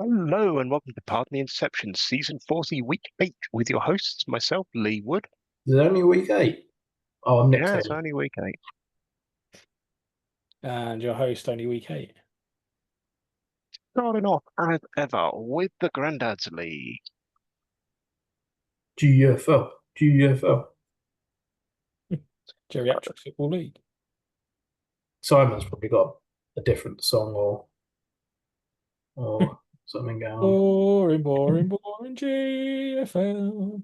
Hello and welcome to Pardon the Interception, Season 40, Week 8, with your hosts, myself, Lee Wood. Is it only week 8? Oh, I'm Nick Yeah, it's Taylor. only Week 8. And your host, only week 8. Starting off, as ever, with the Grandad's League. GFL. Geriatric Football League. Simon's probably got a different song or something going on. Boring GFL.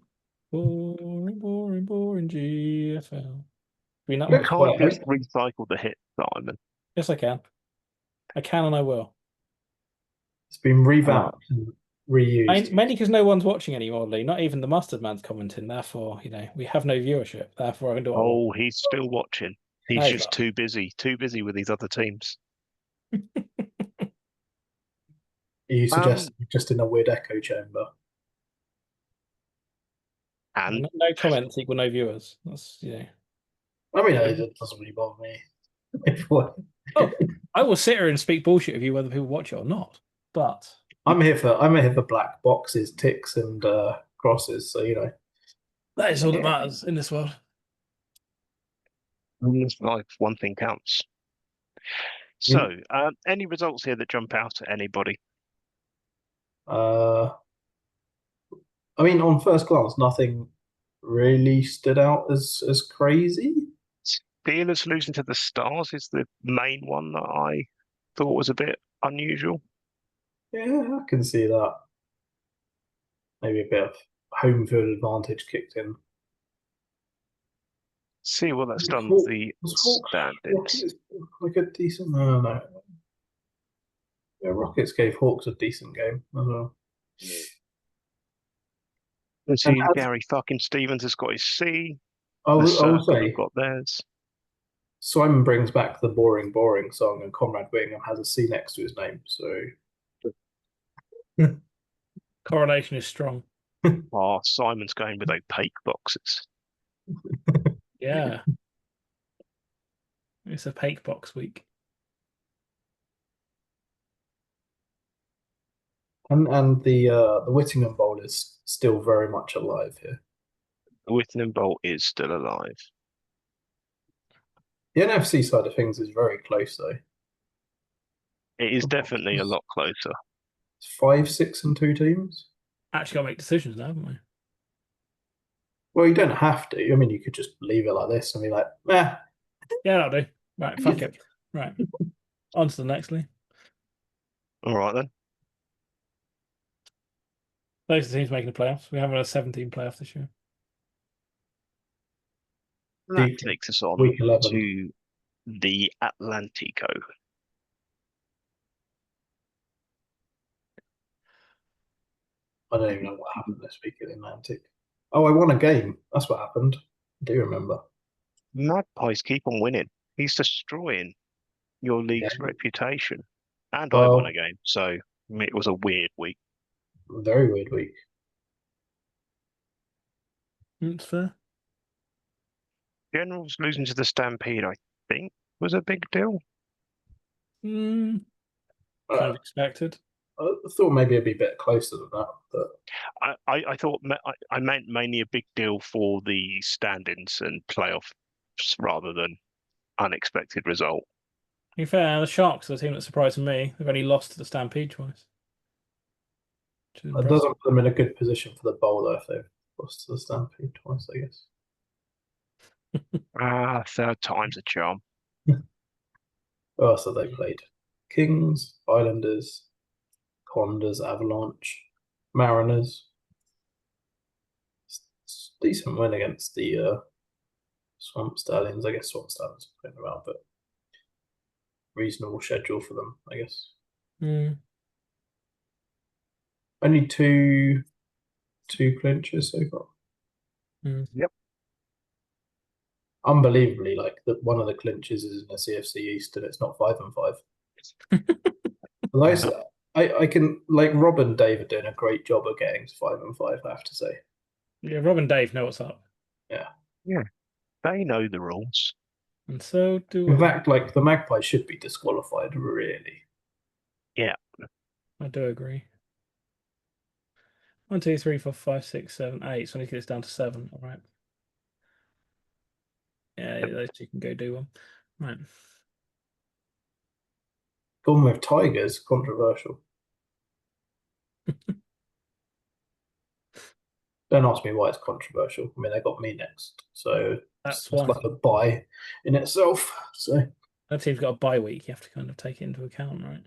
Boring GFL. Been that You one? can't just recycle the hit, Simon. Yes, I can. I can and I will. It's been revamped and reused. Mainly because no one's watching anymore, Lee. Not even the Mustard Man's commenting. Therefore, we have no viewership. Therefore, I can do what I want. Oh, he's still watching. He's No, just too busy with these other teams. Are you suggesting just in a weird echo chamber? And no comments equal no viewers. That's I mean, it doesn't really bother me. Oh, I will sit here and speak bullshit with you whether people watch it or not. But I'm here for black boxes, ticks, and crosses. So that is all that matters in this world. in this life, one thing counts. So, any results here that jump out at anybody? I mean, on first glance, nothing really stood out as crazy. Steelers losing to the Stars is the main one that I thought was a bit unusual. Yeah, I can see that. Maybe a bit of home field advantage kicked in. See what that's done with the standings. Like a decent. No. Yeah, Rockets gave Hawks a decent game as well. Let's see, Gary fucking Stevens has got his C. I will say, have got theirs. Simon brings back the boring song, and Conrad Wingham has a C next to his name. So correlation is strong. Oh, Simon's going with opaque boxes. Yeah, it's opaque box week. And the Whittingham Bowl is still very much alive here. The Whittingham Bowl is still alive. The NFC side of things is very close, though. It is definitely a lot closer. It's 5, 6, and 2 teams. Actually, got to make decisions now, haven't we? Well, you don't have to. I mean, you could just leave it like this and be like, eh. Yeah, that'll do. Right, fuck it. Right. On to the next, Lee. All right, then. Those are the teams making the playoffs. We have a 17 playoff this year. That takes us on to the Atlantico. I don't even know what happened this week in Atlantic. Oh, I won a game. That's what happened. I do remember. Magpies keep on winning. He's destroying your league's reputation. And I won a game, so it was a weird week. Very weird week. It's fair. Generals losing to the Stampede, I think, was a big deal. Kind of expected. I thought maybe it'd be a bit closer than that, but I thought I meant mainly a big deal for the stand-ins and playoffs rather than unexpected result. To be fair, the Sharks are the team that surprised me. They've only lost to the Stampede twice. It doesn't put them in a good position for the bowl, though, if they've lost to the Stampede twice, I guess. Third time's a charm. What else have they played? Kings, Islanders, Condors, Avalanche, Mariners. It's a decent win against the Swamp Stallions. I guess Swamp Stallions are playing around, but reasonable schedule for them, I guess. Only two clinches so far. Yep. Unbelievably, like one of the clinches is in the CFC East, and it's not 5 and 5. I can like Rob and Dave are doing a great job of getting to 5 and 5. I have to say. Yeah, Rob and Dave know what's up. Yeah, they know the rules, and so do. In fact, like the Magpies should be disqualified, really. Yeah, I do agree. 1, 2, 3, 4, 5, 6, 7, 8. So I need to get this down to 7. All right. Yeah, those two can go do one. Right. Gone with Tigers, controversial. Don't ask me why it's controversial. I mean, they got me next, so That's it's why. like a buy in itself. So That team's got a bye week. You have to kind of take it into account, right?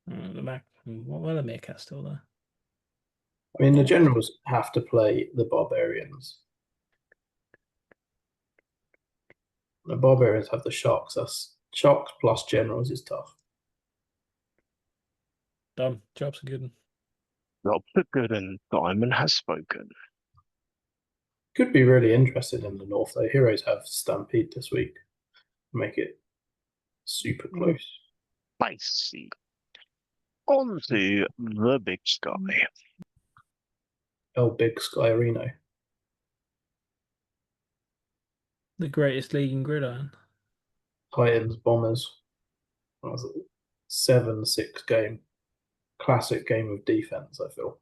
The back. Well, the Meerkat's still there. I mean, the Generals have to play the Barbarians. The Barbarians have the Sharks. That's Sharks plus Generals is tough. Done. Job's a good one. Rob the Good and Diamond has spoken. Could be really interesting in the North, though. Heroes have Stampede this week. Make it super close. Spicy. On to the Big Sky. Oh, Big Sky Reno. The greatest league in gridiron. Titans, Bombers. That was a 7-6 game. Classic game of defense, I feel.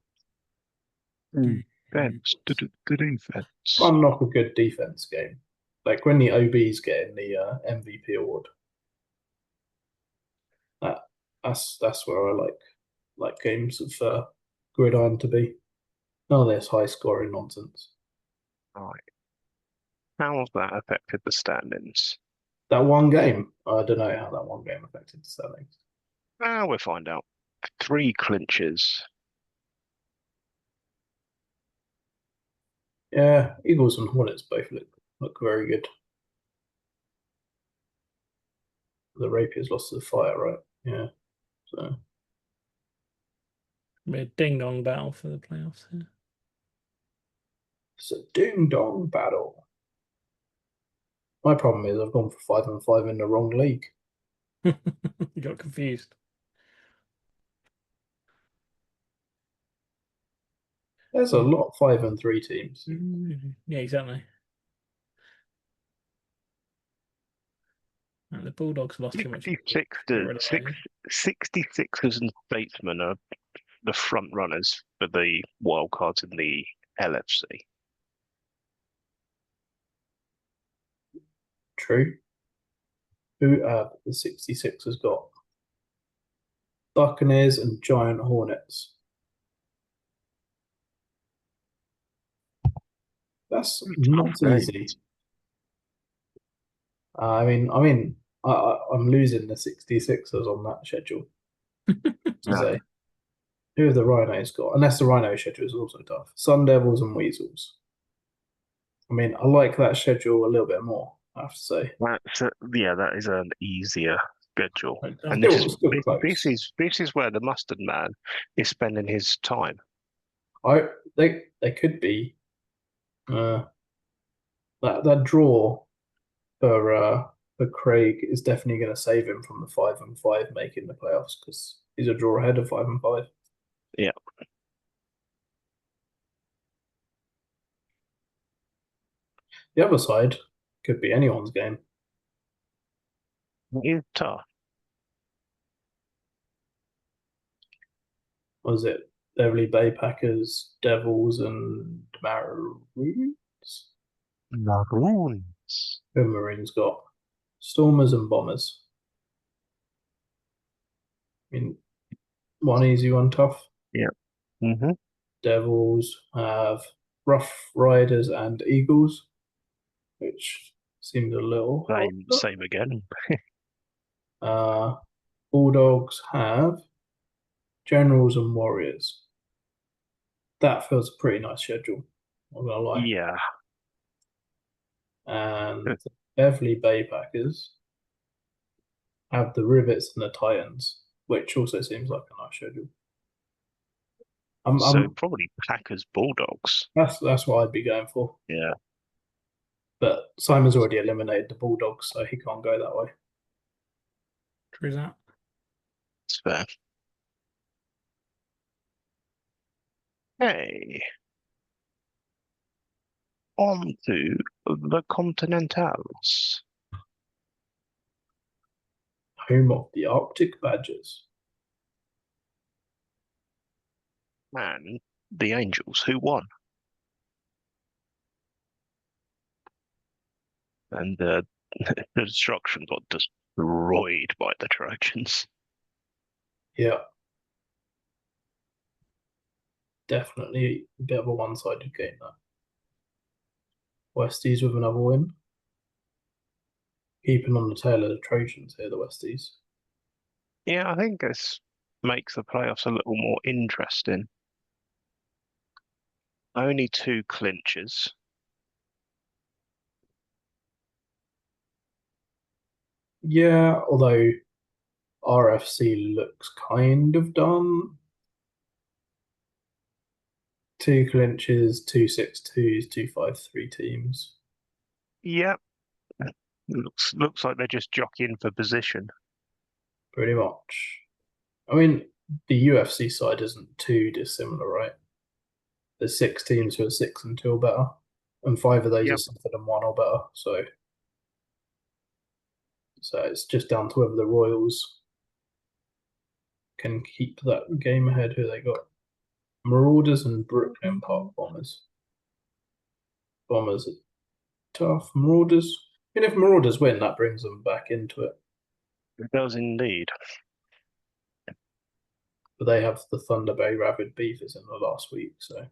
Defense. The defense. Can't knock a good defense game. Like when the OB's getting the MVP award. That's where I like games of gridiron to be. None of this high scoring nonsense. Right. How has that affected the standings? That one game, I don't know how that one game affected the standings. We'll find out. 3 clinches. Yeah, Eagles and Hornets both look very good. The Rapiers lost to the Fire, right? Yeah. So Be a ding dong battle for the playoffs here. it's a ding dong battle. My problem is I've gone for 5-5 in the wrong league. You got confused. There's a lot of 5-3 teams. Yeah, exactly. And the Bulldogs lost too much. 66ers and Statesmen are the front runners for the wild cards in the LFC. True. Who the 66ers got? Buccaneers and Giant Hornets. That's not easy. I'm losing the 66ers on that schedule. No. Who have the Rhinos got? Unless the Rhino schedule is also tough. Sun Devils and Weasels. I mean, I like that schedule a little bit more, I have to say. That is an easier schedule. And this is where the mustard man is spending his time. They could be that draw for Craig is definitely going to save him from the 5-5 making the playoffs because he's a draw ahead of 5-5. Yeah. The other side could be anyone's game. It is tough. Was it Beverly Bay Packers, Devils, and Maroons? Maroons. Who have Marines got? Stormers and Bombers. I mean, one easy, one tough. Yeah. Mm-hmm. Devils have Rough Riders and Eagles, which seems a little same again. Bulldogs have Generals and Warriors. That feels a pretty nice schedule. I'm not gonna lie. Yeah. And the Beverly Bay Packers have the Rivets and the Titans, which also seems like a nice schedule. Probably Packers Bulldogs. That's what I'd be going for. Yeah. But Simon's already eliminated the Bulldogs, so he can't go that way. True that. It's fair. Hey. On to the Continentals. Home of the Arctic Badgers. and the Angels, who won. And the Destruction got destroyed by the Trojans. Yeah. Definitely a bit of a one-sided game, that. Westies with another win. Keeping on the tail of the Trojans here, the Westies. Yeah, I think this makes the playoffs a little more interesting. Only 2 clinches. Yeah, although RFC looks kind of done. 2 clinches, 2 6-2s, 2 5-3 teams. Yep. Looks like they're just jockeying for position. Pretty much. I mean, the UFC side isn't too dissimilar, right? There's 6 teams who are 6 and 2 or better, and 5 of those are 7 and 1 or better. So it's just down to whether the Royals can keep that game ahead. Who they got? Marauders and Brooklyn Park Bombers. Bombers are tough. Marauders. And if Marauders win, that brings them back into it. It does indeed. But they have the Thunder Bay Rabid Beavers in the last week, so.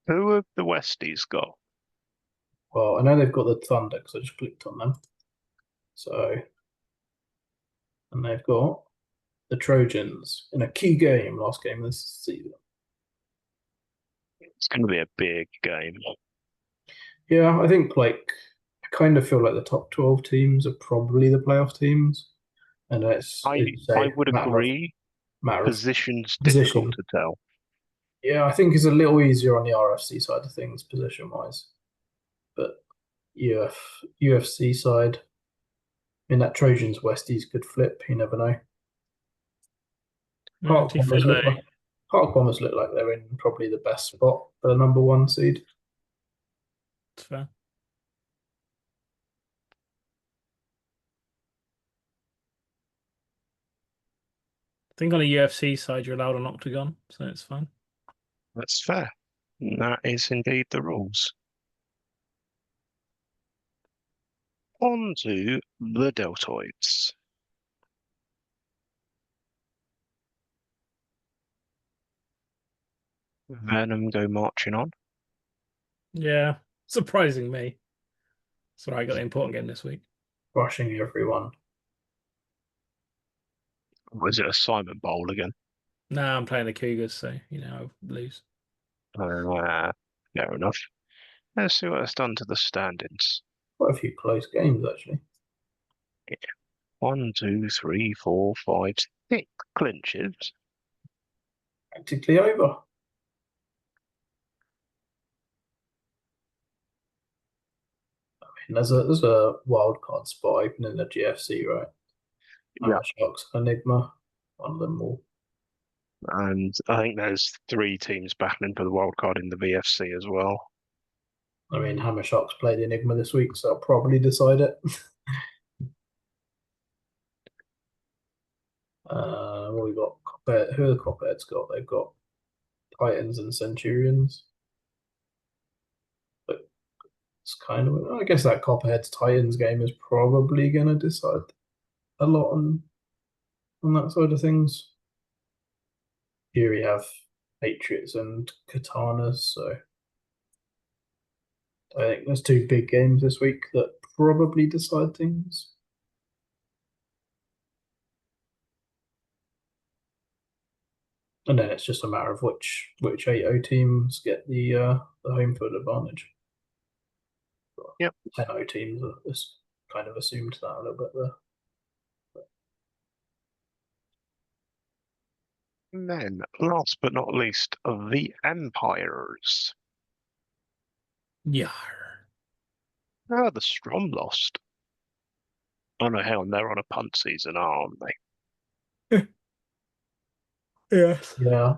Who have the Westies got? Well, I know they've got the Thunder because I just clicked on them. So, and they've got the Trojans in a key game, last game this season. It's going to be a big game. Yeah, I think I kind of feel like the top 12 teams are probably the playoff teams. And I would agree. Position's difficult to tell. Yeah, I think it's a little easier on the RFC side of things, position-wise. But UFC side, I mean, that Trojans Westies could flip. You never know. Park Bombers look like they're in probably the best spot for the number 1 seed. That's fair. I think on a UFC side, you're allowed an octagon, so it's fine. That's fair. That is indeed the rules. On to the deltoids. Venom go marching on. Yeah, surprising me. So I got the important game this week. Rushing everyone. Was it a Simon Bowl again? No, I'm playing the Cougars, so I'll lose. Fair enough. Let's see what it's done to the standings. Quite a few close games, actually. Yeah. 1, 2, 3, 4, 5, 6 clinches. Practically over. I mean, there's a wild card spot open in the GFC, right? Yeah. Sharks, Enigma, one of them all. And I think there's 3 teams battling for the wild card in the VFC as well. I mean, Hammer Sharks played Enigma this week, so I'll probably decide it. What we got? Who are the Copperheads got? They've got Titans and Centurions. But it's kind of, I guess that Copperheads Titans game is probably going to decide a lot on that side of things. Here we have Patriots and Katanas, so I think there's 2 big games this week that probably decide things. And then it's just a matter of which 8-0 teams get the home field advantage. Yep. 10-0 teams are kind of assumed that a little bit there. And then, last but not least, the Empires. Yeah. Oh, the Strom lost. Oh no, hell, they're on a punt season, aren't they? Yes. Yeah,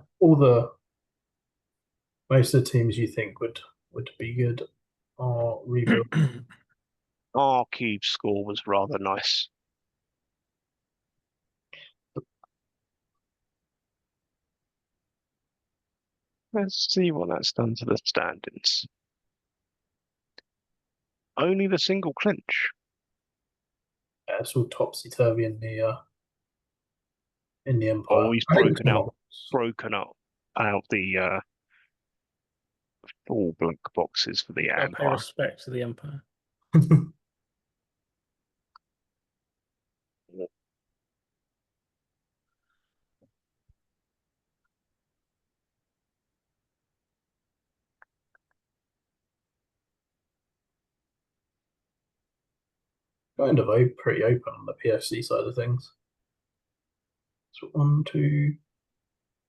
most of the teams you think would be good are rebuilt. Our cube score was rather nice. Let's see what that's done to the standings. Only the single clinch. Yeah, it's all topsy turvy in the Empire. Oh, he's broken out out the all blank boxes for the Gotta pay Empire. respect to the Empire. Kind of pretty open on the PFC side of things. So 1, 2,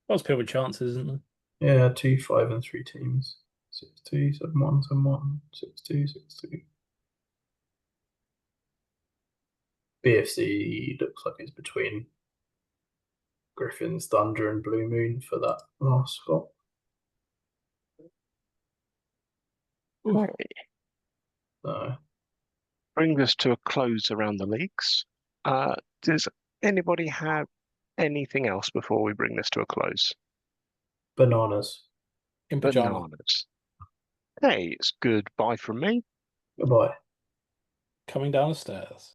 Lots of people with chances, isn't there? yeah, 2, 5, and 3 teams. 6, 2, 7, 1, 7, 1, 6, 2, 6, 2. BFC looks like it's between Griffins, Thunder, and Blue Moon for that last spot. Okay. So, Brings us to a close around the leagues. Does anybody have anything else before we bring this to a close? bananas. In pajamas. Bananas. Hey, it's goodbye from me. Goodbye. Coming down the stairs.